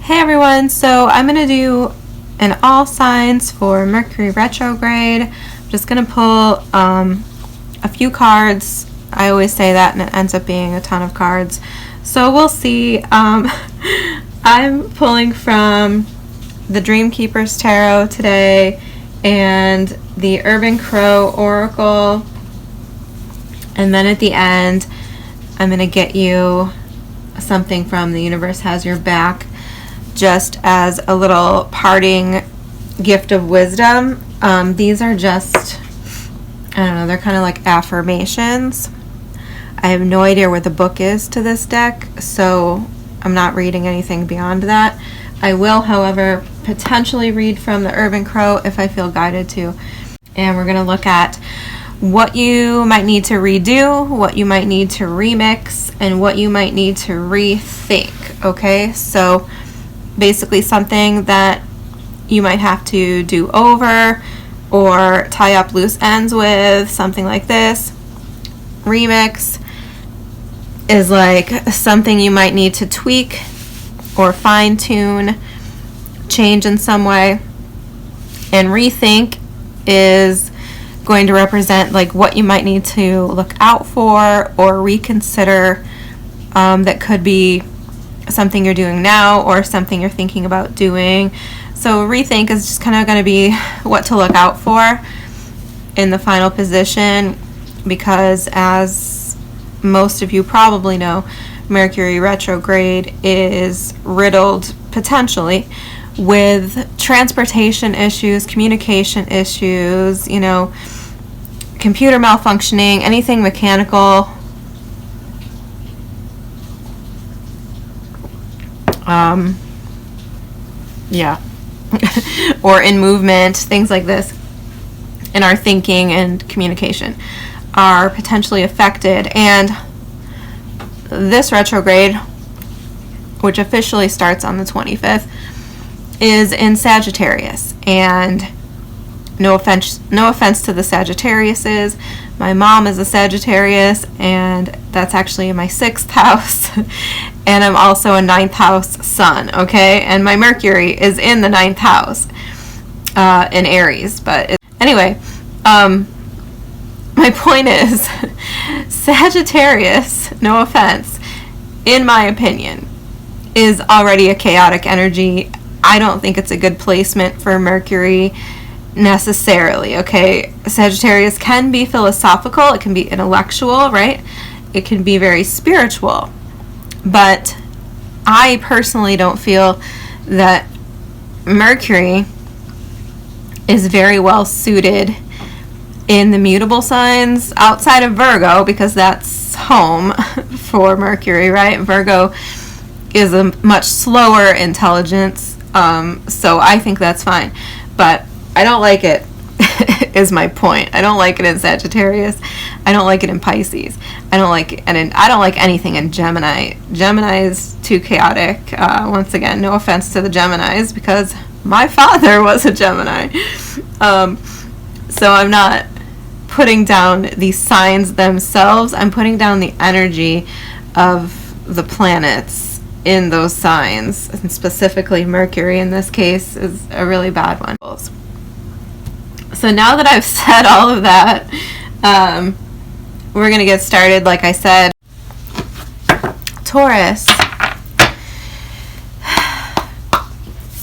Hey everyone, so I'm going to do an all signs for Mercury retrograde. I'm just going to pull a few cards. I always say that and it ends up being a ton of cards. So we'll see. I'm pulling from the Dreamkeeper's Tarot today and the Urban Crow Oracle. And then at the end, I'm going to get you something from The Universe Has Your Back, just as a little parting gift of wisdom. These are just, I don't know, they're kind of like affirmations. I have no idea where the book is to this deck, so I'm not reading anything beyond that. I will, however, potentially read from the Urban Crow if I feel guided to. And we're going to look at what you might need to redo, what you might need to remix, and what you might need to rethink, okay? So basically something that you might have to do over or tie up loose ends with, something like this. Remix is like something you might need to tweak or fine-tune, change in some way. And rethink is going to represent like what you might need to look out for or reconsider, that could be something you're doing now or something you're thinking about doing. So rethink is just kind of going to be what to look out for in the final position, because as most of you probably know, Mercury retrograde is riddled potentially with transportation issues, communication issues, you know, computer malfunctioning, anything mechanical. Or in movement, things like this in our thinking and communication are potentially affected. And this retrograde, which officially starts on the 25th, is in Sagittarius. And no offense to the Sagittariuses. My mom is a Sagittarius, and that's actually in my 6th house. And I'm also a 9th house sun, okay? And my Mercury is in the 9th house in Aries. But anyway, my point is, Sagittarius, no offense, in my opinion, is already a chaotic energy. I don't think it's a good placement for Mercury necessarily, okay? Sagittarius can be philosophical, it can be intellectual, right? It can be very spiritual. But I personally don't feel that Mercury is very well suited in the mutable signs outside of Virgo, because that's home for Mercury, right? Virgo is a much slower intelligence, so I think that's fine. But I don't like it, is my point. I don't like it in Sagittarius. I don't like it in Pisces. I don't like it, and I don't like anything in Gemini. Gemini is too chaotic. Once again, no offense to the Geminis, because my father was a Gemini. So I'm not putting down the signs themselves. I'm putting down the energy of the planets in those signs, and specifically Mercury in this case is a really bad one. So now that I've said all of that, we're going to get started. Like I said, Taurus,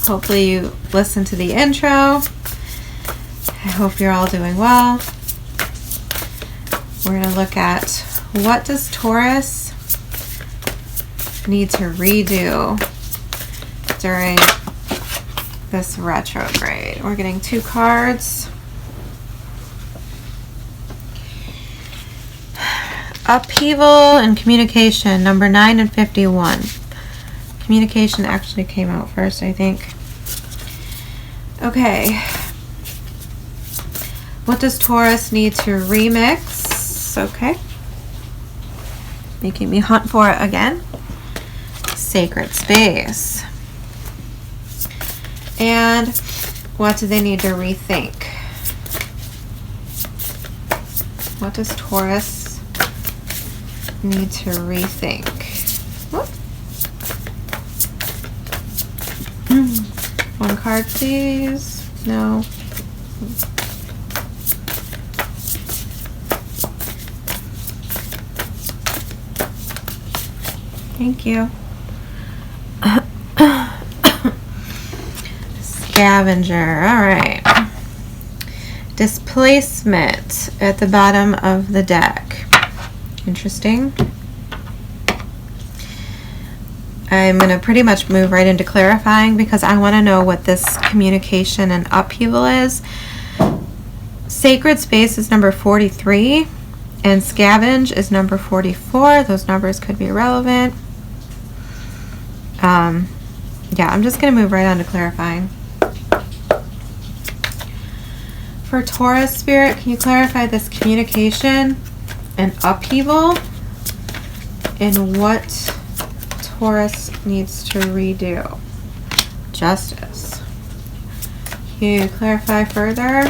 hopefully you listened to the intro. I hope you're all doing well. We're going to look at, what does Taurus need to redo during this retrograde? We're getting 2 cards. Upheaval and communication, number 9 and 51. Communication actually came out first, I think. Okay. What does Taurus need to remix? Okay. Making me hunt for it again. Sacred space. And what do they need to rethink? What does Taurus need to rethink? Whoop. card, please? No. Thank you. Scavenger. All right. Displacement at the bottom of the deck. Interesting. I'm going to pretty much move right into clarifying because I want to know what this communication and upheaval is. Sacred space is number 43 and scavenge is number 44. Those numbers could be relevant. Yeah, I'm just going to move right on to clarifying. For Taurus Spirit, can you clarify this communication and upheaval and what Taurus needs to redo? Justice. Can you clarify further?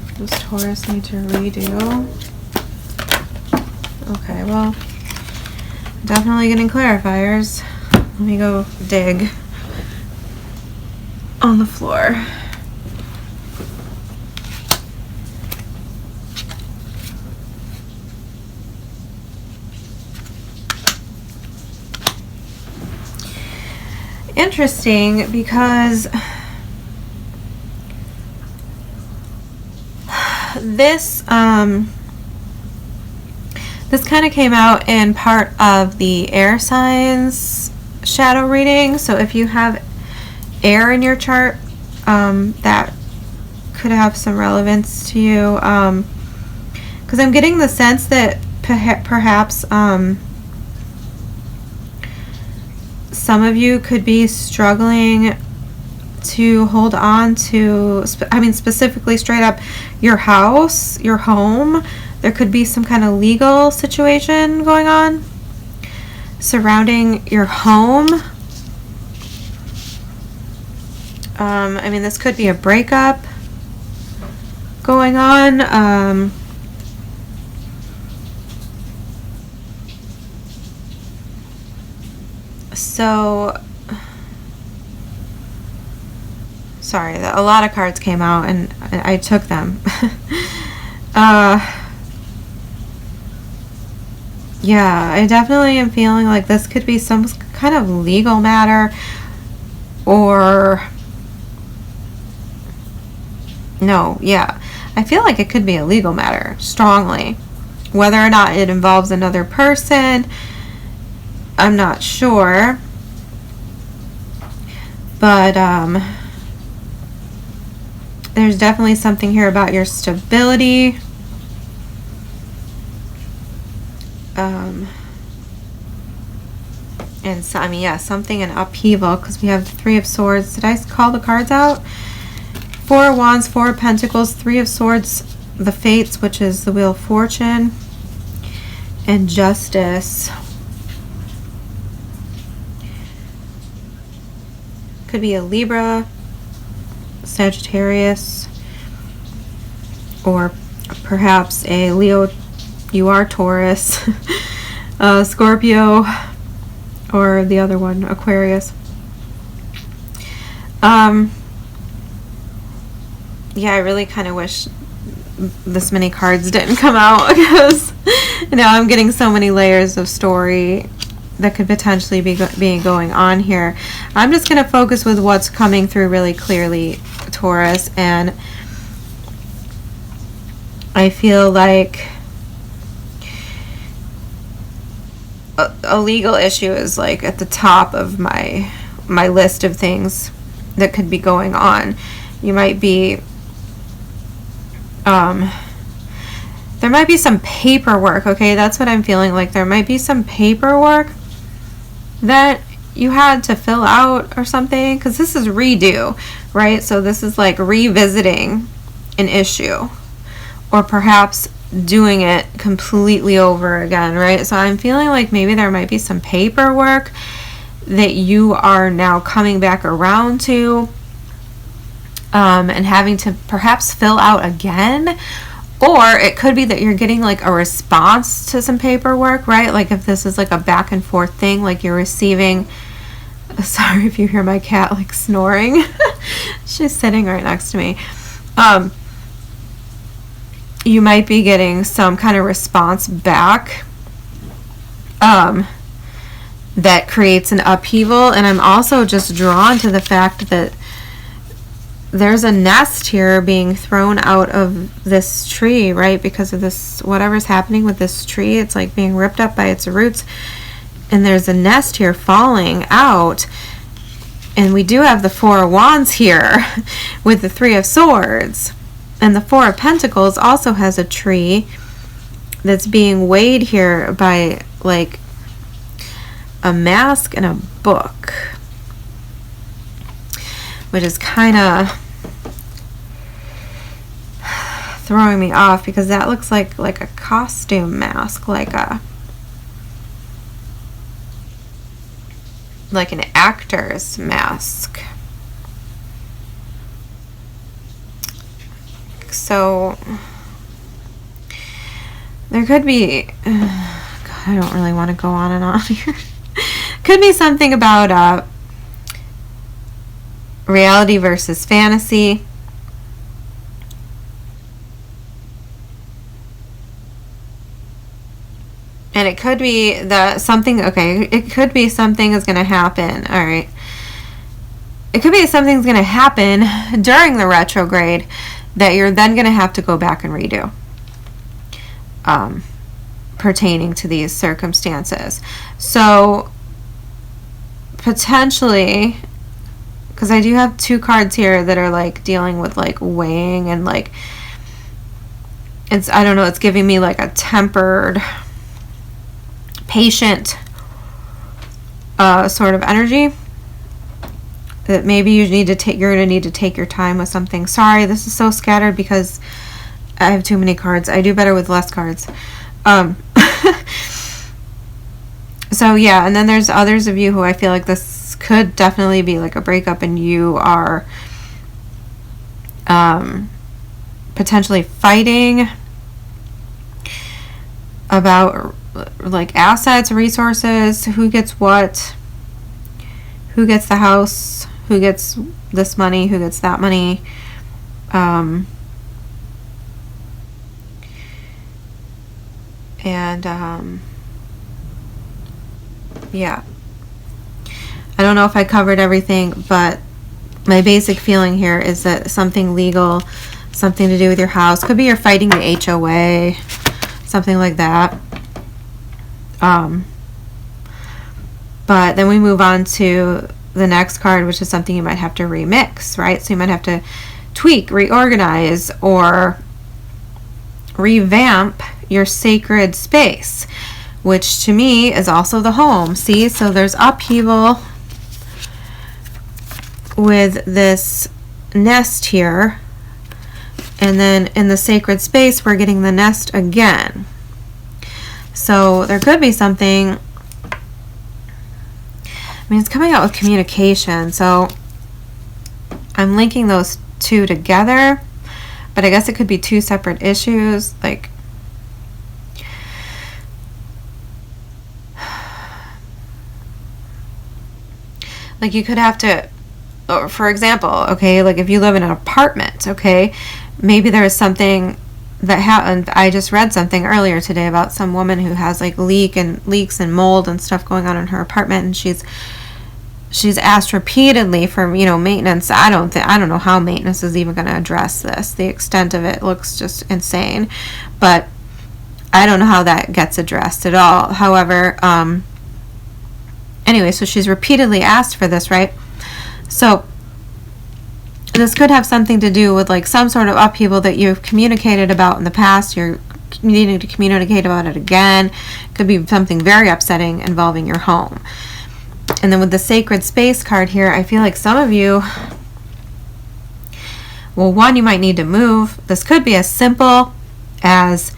What does Taurus need to redo? Okay, well, definitely getting clarifiers. Let me go dig on the floor. Interesting because this this kind of came out in part of the air signs shadow reading. So if you have air in your chart, that could have some relevance to you. Because I'm getting the sense that perhaps some of you could be struggling to hold on to, specifically straight up your house, your home. There could be some kind of legal situation going on surrounding your home. This could be a breakup going on. So, sorry, a lot of cards came out and I took them. Yeah, I definitely am feeling like this could be some kind of legal matter, or no, yeah, I feel like it could be a legal matter strongly. Whether or not it involves another person, I'm not sure, but there's definitely something here about your stability. And so, yeah, something in upheaval, because we have the Three of Swords. Did I call the cards out? Four of Wands, Four of Pentacles, Three of Swords, the Fates, which is the Wheel of Fortune, and Justice. Could be a Libra, Sagittarius, or perhaps a Leo. You are Taurus, Scorpio, or the other one, Aquarius. Yeah, I really kind of wish this many cards didn't come out, because now I'm getting so many layers of story that could potentially be going on here. I'm just going to focus with what's coming through really clearly, Taurus, and I feel like a legal issue is like at the top of my list of things that could be going on. You might be there might be some paperwork, okay? That's what I'm feeling like. There might be some paperwork that you had to fill out or something, because this is redo, right? So this is like revisiting an issue, or perhaps doing it completely over again, right? So I'm feeling like maybe there might be some paperwork that you are now coming back around to, and having to perhaps fill out again, Or it could be that you're getting like a response to some paperwork, right? Like if this is like a back and forth thing, like you're receiving, sorry if you hear my cat like snoring. She's sitting right next to me. You might be getting some kind of response back that creates an upheaval. And I'm also just drawn to the fact that there's a nest here being thrown out of this tree, right? Because of this, whatever's happening with this tree, it's like being ripped up by its roots. And there's a nest here falling out. And we do have the Four of Wands here with the Three of Swords. And the Four of Pentacles also has a tree that's being weighed here by like a mask and a book, which is kind of throwing me off because that looks like a costume mask, like an actor's mask. So there could be, God, I don't really want to go on and on here. Could be something about reality versus fantasy. And it could be that something, okay, it could be something is going to happen. All right. It could be something's going to happen during the retrograde that you're then going to have to go back and redo pertaining to these circumstances. So potentially, because I do have two cards here that are like dealing with like weighing and like, it's, I don't know, it's giving me like a tempered, patient sort of energy. That maybe you need to take, you're going to need to take your time with something. Sorry, this is so scattered because I have too many cards. I do better with less cards. So yeah, and then there's others of you who I feel like this could definitely be like a breakup and you are potentially fighting about like assets, resources, who gets what, who gets the house, who gets this money, who gets that money. Yeah. I don't know if I covered everything, but my basic feeling here is that something legal, something to do with your house, could be you're fighting the HOA, something like that. But then we move on to the next card, which is something you might have to remix, right? So you might have to tweak, reorganize, or revamp your sacred space, which to me is also the home. See, so there's upheaval with this nest here, and then in the sacred space we're getting the nest again. So there could be something, I mean, it's coming out with communication, so I'm linking those two together, but I guess it could be two separate issues. Like you could have to, or for example, okay, like if you live in an apartment, okay, maybe there is something that happened. I just read something earlier today about some woman who has like leaks and mold and stuff going on in her apartment, and she's asked repeatedly for, you know, maintenance. I don't know how maintenance is even going to address this. The extent of it looks just insane, but I don't know how that gets addressed at all. However, anyway, so she's repeatedly asked for this, right? So this could have something to do with like some sort of upheaval that you've communicated about in the past. You're needing to communicate about it again. Could be something very upsetting involving your home. And then with the sacred space card here, I feel like some of you, well, one, you might need to move. This could be as simple as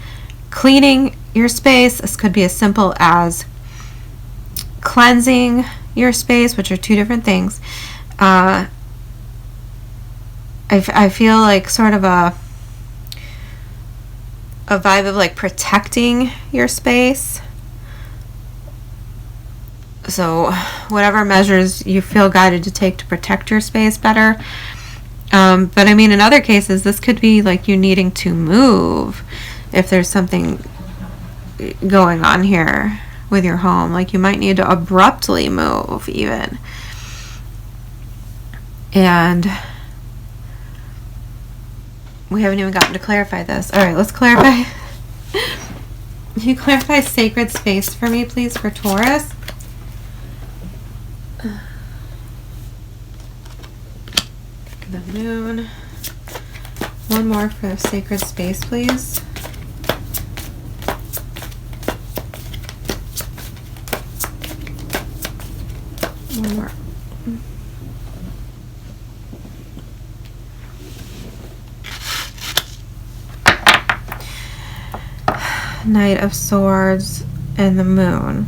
cleaning your space. This could be as simple as cleansing your space, which are two different things. I feel like sort of a vibe of like protecting your space. So whatever measures you feel guided to take to protect your space better. But I mean, in other cases, this could be like you needing to move if there's something going on here with your home. Like you might need to abruptly move even. And we haven't even gotten to clarify this. All right, let's clarify. Can you clarify sacred space for me, please, for Taurus? The moon. One more for sacred space, please. One more. Knight of Swords and the moon.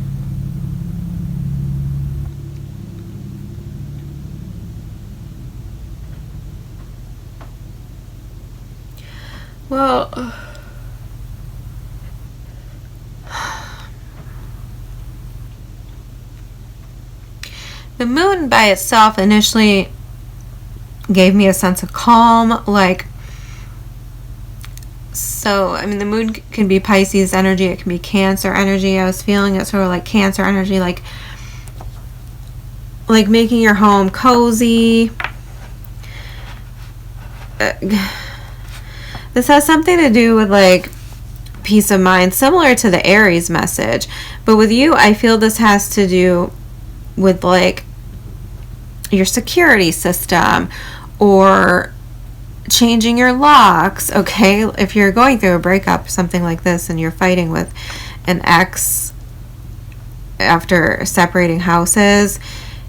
Well, the moon by itself initially gave me a sense of calm, like, so, I mean, the moon can be Pisces energy, it can be Cancer energy. I was feeling it sort of like Cancer energy, like making your home cozy. This has something to do with like peace of mind, similar to the Aries message. But with you, I feel this has to do with like your security system or changing your locks. Okay, if you're going through a breakup, something like this, and you're fighting with an ex after separating houses,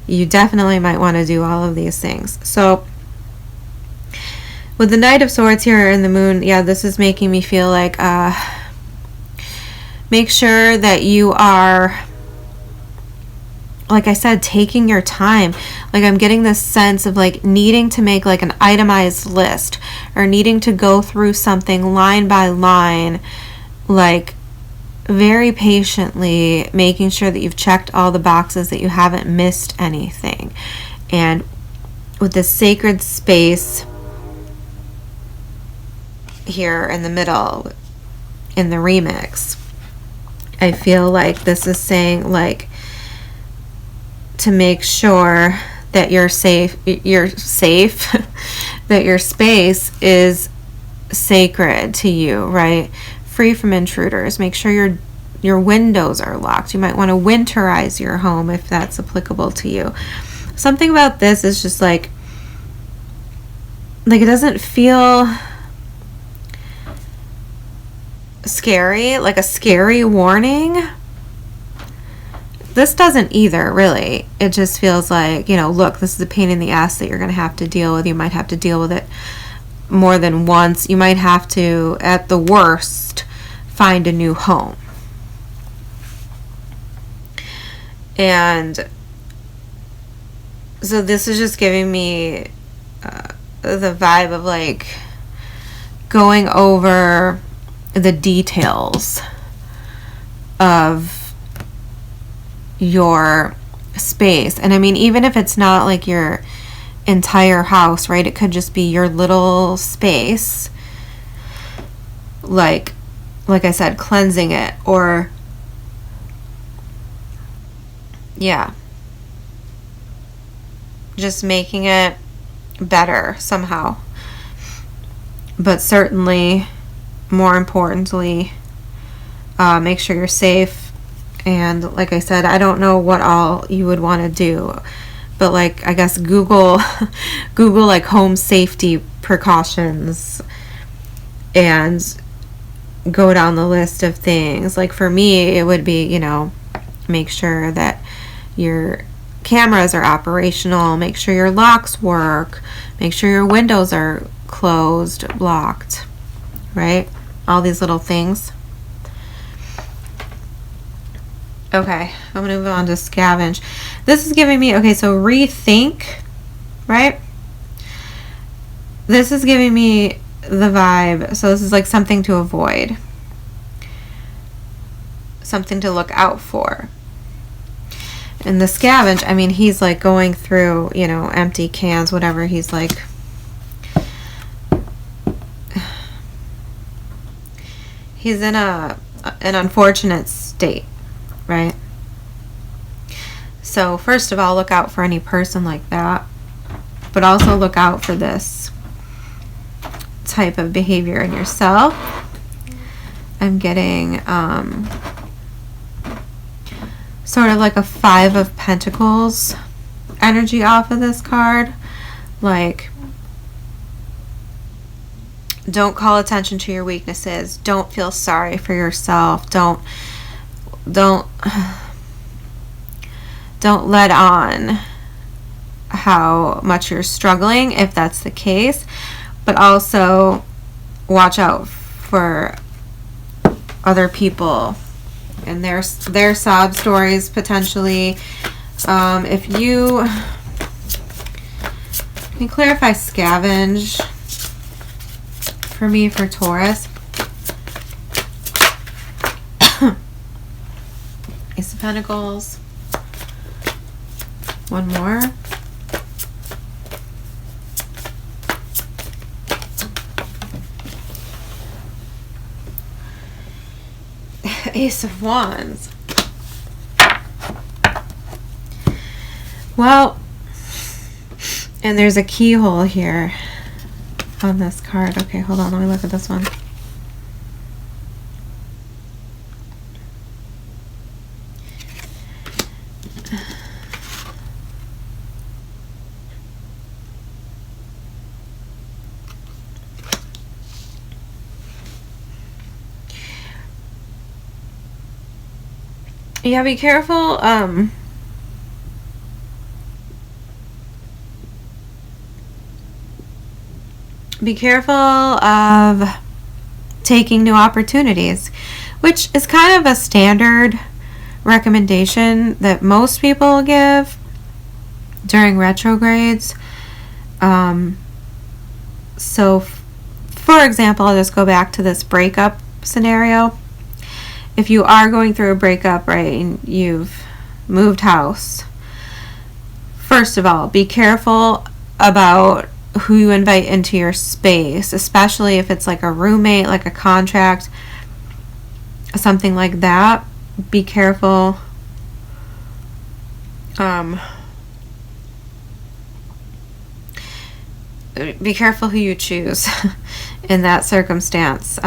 you definitely might want to do all of these things. So with the Knight of Swords here in the moon, yeah, this is making me feel like make sure that you are, like I said, taking your time. Like I'm getting this sense of like needing to make like an itemized list or needing to go through something line by line, like very patiently making sure that you've checked all the boxes, that you haven't missed anything. And with this sacred space here in the middle in the remix, I feel like this is saying like to make sure that you're safe that your space is sacred to you, right? Free from intruders. Make sure your windows are locked. You might want to winterize your home if that's applicable to you. Something about this is just like it doesn't feel scary, like a scary warning. This doesn't either, really. It just feels like, you know, look, this is a pain in the ass that you're going to have to deal with. You might have to deal with it more than once. You might have to, at the worst, find a new home. And so this is just giving me the vibe of like going over the details of your space. And I mean, even if it's not like your entire house, right? It could just be your little space. Like I said, cleansing it, or yeah, just making it better somehow. But certainly, more importantly, make sure you're safe. And like I said, I don't know what all you would want to do, but like I guess Google like home safety precautions and go down the list of things. Like for me, it would be, you know, make sure that your cameras are operational, make sure your locks work, make sure your windows are closed, locked, right? All these little things. Okay, I'm going to move on to scavenge. This is giving me, okay, so rethink, right? This is giving me the vibe. So this is like something to avoid. something to look out for. And the scavenge, I mean, he's like going through, you know, empty cans, whatever. He's like, he's in an unfortunate state, right? So first of all, look out for any person like that, but also look out for this type of behavior in yourself. I'm getting sort of like a 5 of Pentacles energy off of this card. Like, don't call attention to your weaknesses. Don't feel sorry for yourself. Don't let on how much you're struggling if that's the case. But also watch out for other people and their sob stories potentially. If you can clarify scavenge for me for Taurus. Ace of Pentacles. One more. Ace of Wands. Well, and there's a keyhole here on this card. Okay, hold on, let me look at this one. Yeah, be careful. Be careful of taking new opportunities, which is kind of a standard recommendation that most people give during retrogrades. So, for example, I'll just go back to this breakup scenario. If you are going through a breakup, right, and you've moved house, first of all, be careful about who you invite into your space, especially if it's like a roommate, like a contract, something like that. Be careful. Be careful who you choose in that circumstance.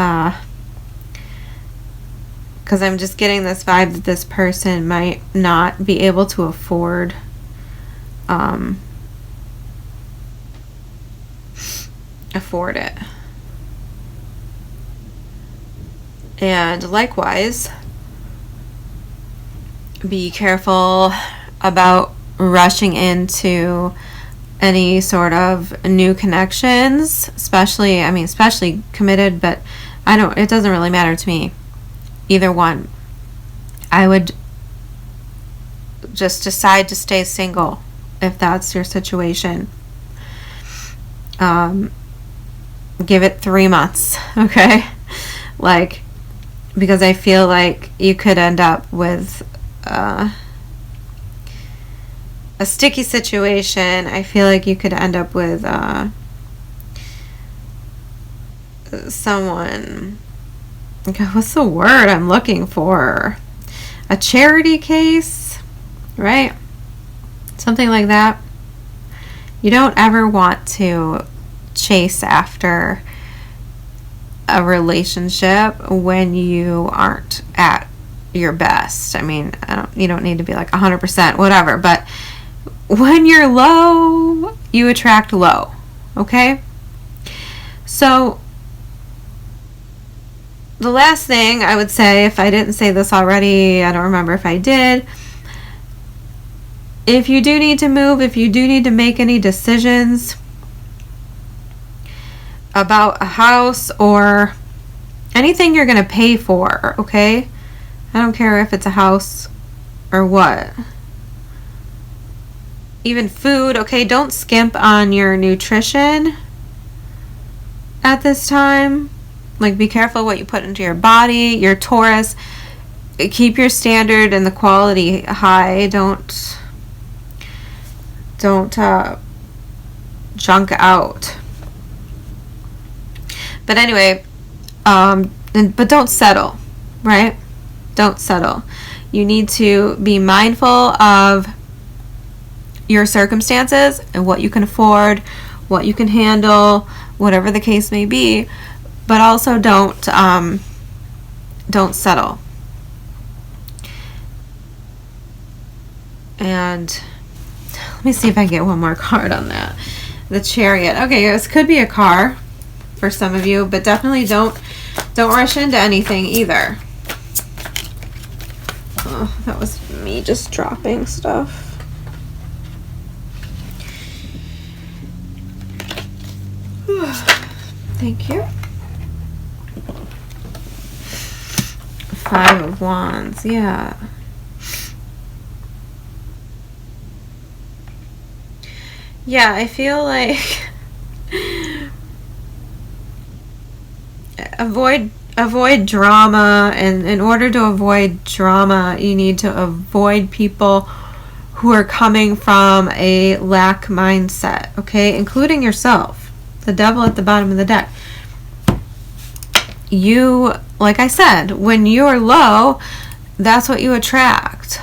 Because I'm just getting this vibe that this person might not be able to afford it. And likewise, be careful about rushing into any sort of new connections, especially committed, but it doesn't really matter to me. Either one. I would just decide to stay single if that's your situation. Give it 3 months, okay? Like, because I feel like you could end up with a sticky situation. I feel like you could end up with someone. Okay, what's the word I'm looking for? A charity case, right? Something like that. You don't ever want to chase after a relationship when you aren't at your best. I mean, you don't need to be like 100%, whatever, but when you're low, you attract low, okay? So, the last thing I would say, if I didn't say this already, I don't remember if I did. If you do need to move, if you do need to make any decisions about a house or anything you're going to pay for, okay? I don't care if it's a house or what. Even food, okay? Don't skimp on your nutrition at this time. Like, be careful what you put into your body. Your Taurus, keep your standard and the quality high. Don't junk out. But anyway, but don't settle, right? Don't settle. You need to be mindful of your circumstances and what you can afford, what you can handle, whatever the case may be. But also don't settle. And let me see if I can get one more card on that. The Chariot. Okay, this could be a car for some of you, but definitely don't rush into anything either. Oh, that was me just dropping stuff. Thank you. 5 of Wands, yeah. Yeah, I feel like avoid drama, and in order to avoid drama, you need to avoid people who are coming from a lack mindset, okay? Including yourself. The Devil at the bottom of the deck. You, like I said, when you're low, that's what you attract.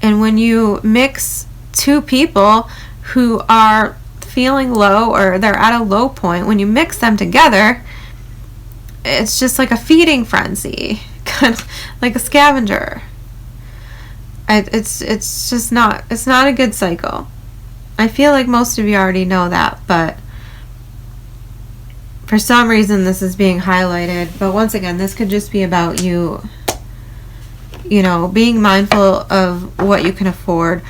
And when you mix two people who are feeling low or they're at a low point, when you mix them together, it's just like a feeding frenzy, kind of like a scavenger. It's just not, it's not a good cycle. I feel like most of you already know that, but for some reason this is being highlighted. But once again, this could just be about you know, being mindful of what you can afford.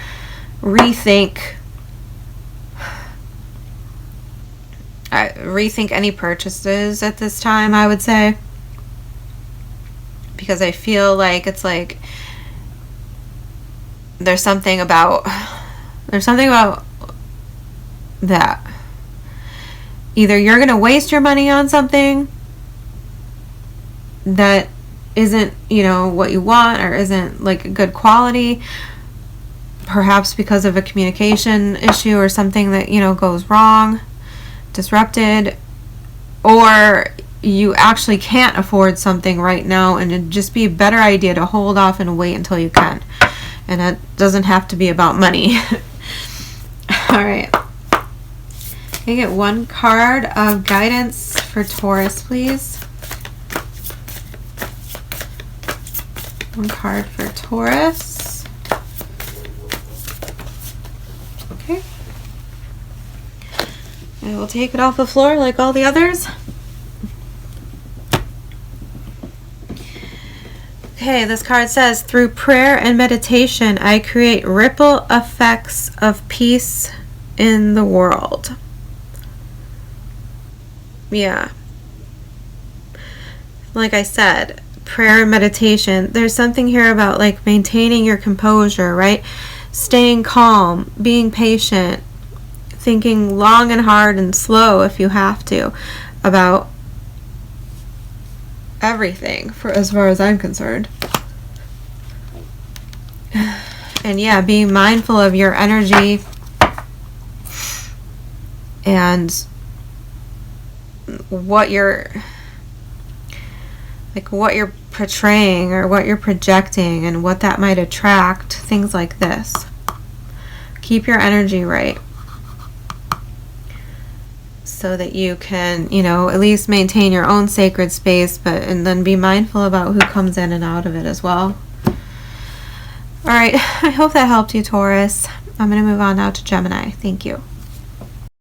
Rethink any purchases at this time, I would say, because I feel like it's like there's something about that. Either you're going to waste your money on something that isn't, you know, what you want, or isn't like a good quality, perhaps because of a communication issue or something that, you know, goes wrong, disrupted, or you actually can't afford something right now, and it'd just be a better idea to hold off and wait until you can. And that doesn't have to be about money. All right. Can I get one card of guidance for Taurus, please? One card for Taurus. Okay. I will take it off the floor like all the others. Okay, this card says, through prayer and meditation, I create ripple effects of peace in the world. Yeah. Like I said, prayer and meditation. There's something here about like maintaining your composure, right? Staying calm, being patient, thinking long and hard and slow if you have to about everything, for as far as I'm concerned. And yeah, being mindful of your energy and what you're portraying or what you're projecting and what that might attract, things like this. Keep your energy right so that you can, you know, at least maintain your own sacred space, and then be mindful about who comes in and out of it as well. All right, I hope that helped you, Taurus. I'm going to move on now to Gemini. Thank you.